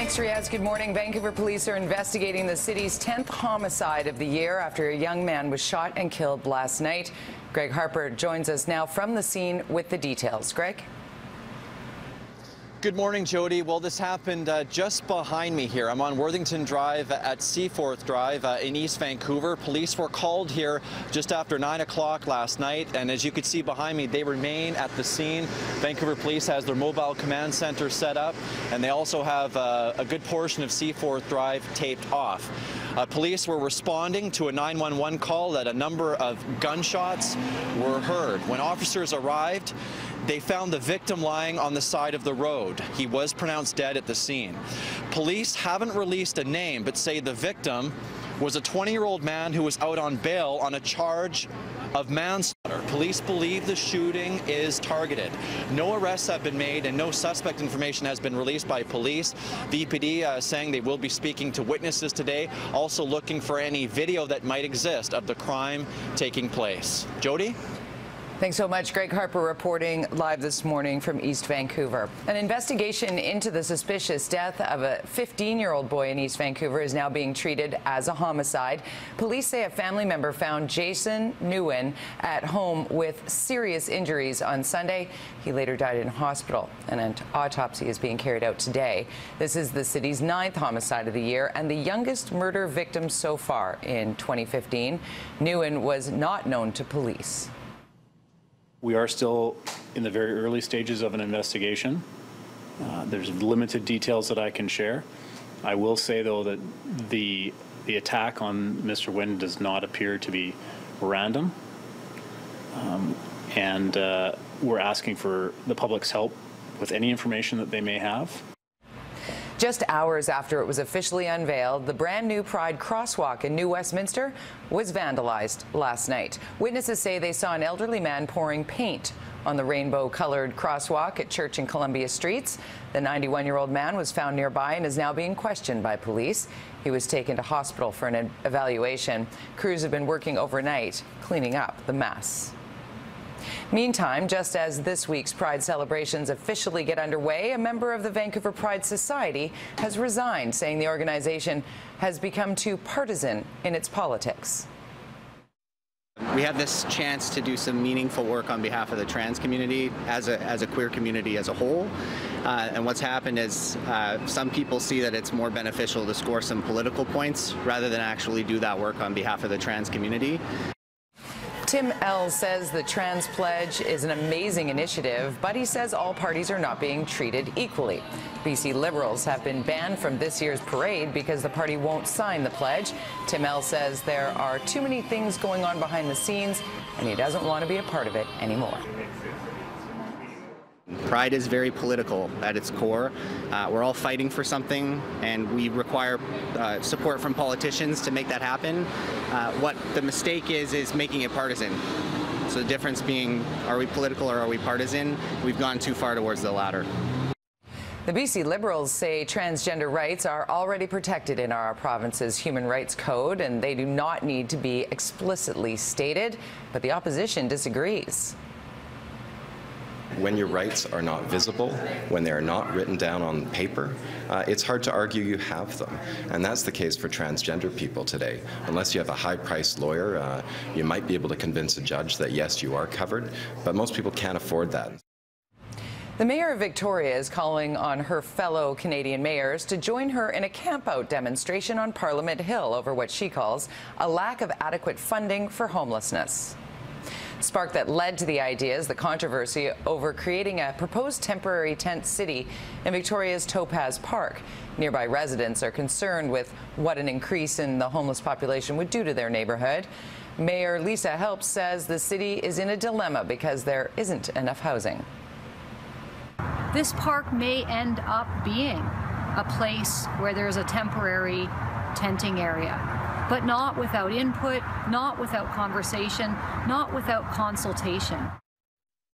Thanks, Riaz. Good morning. Vancouver Police are investigating the city's 10th homicide of the year after a young man was shot and killed last night. Greg Harper joins us now from the scene with the details. Greg? Good morning, Jody. Well, this happened just behind me here. I'm on Worthington Drive at Seaforth Drive in East Vancouver. Police were called here just after 9 o'clock last night, and as you can see behind me, they remain at the scene. Vancouver Police has their mobile command center set up, and they also have a good portion of Seaforth Drive taped off. Police were responding to a 911 call that a number of gunshots were heard. When officers arrived, they found the victim lying on the side of the road. He was pronounced dead at the scene. Police haven't released a name, but say the victim was a 20-year-old man who was out on bail on a charge of manslaughter. Police believe the shooting is targeted. No arrests have been made and no suspect information has been released by police. VPD saying they will be speaking to witnesses today, also looking for any video that might exist of the crime taking place. Jody? Thanks so much. Greg Harper reporting live this morning from East Vancouver. An investigation into the suspicious death of a 15-year-old boy in East Vancouver is now being treated as a homicide. Police say a family member found Jason Nguyen at home with serious injuries on Sunday. He later died in hospital, and an autopsy is being carried out today. This is the city's 9th homicide of the year and the youngest murder victim so far in 2015. Nguyen was not known to police. We are still in the very early stages of an investigation. There's limited details that I can share. I will say, though, that the attack on Mr. Nguyen does not appear to be random. We're asking for the public's help with any information that they may have. Just hours after it was officially unveiled, the brand new Pride crosswalk in New Westminster was vandalized last night. Witnesses say they saw an elderly man pouring paint on the rainbow-colored crosswalk at Church and Columbia Streets. The 91-year-old man was found nearby and is now being questioned by police. He was taken to hospital for an evaluation. Crews have been working overnight cleaning up the mess. Meantime, just as this week's Pride celebrations officially get underway, a member of the Vancouver Pride Society has resigned, saying the organization has become too partisan in its politics. We have this chance to do some meaningful work on behalf of the trans community as a queer community as a whole. And what's happened is some people see that it's more beneficial to score some political points rather than actually do that work on behalf of the trans community. Tim L. says the Trans Pledge is an amazing initiative, but he says all parties are not being treated equally. BC Liberals have been banned from this year's parade because the party won't sign the pledge. Tim L. says there are too many things going on behind the scenes, and he doesn't want to be a part of it anymore. Pride is very political at its core. We're all fighting for something, and we require support from politicians to make that happen. What the mistake is making it partisan. So the difference being, are we political or are we partisan? We've gone too far towards the latter. The BC Liberals say transgender rights are already protected in our province's Human Rights Code, and they do not need to be explicitly stated, but the opposition disagrees. When your rights are not visible, when they're not written down on paper, it's hard to argue you have them. And that's the case for transgender people today. Unless you have a high-priced lawyer, you might be able to convince a judge that, yes, you are covered, but most people can't afford that. The Mayor of Victoria is calling on her fellow Canadian mayors to join her in a camp-out demonstration on Parliament Hill over what she calls a lack of adequate funding for homelessness. Spark that led to the idea is the controversy over creating a proposed temporary tent city in Victoria's Topaz Park. Nearby residents are concerned with what an increase in the homeless population would do to their neighborhood. Mayor Lisa Helps says the city is in a dilemma because there isn't enough housing. This park may end up being a place where there's a temporary tenting area, but not without input, not without conversation, not without consultation.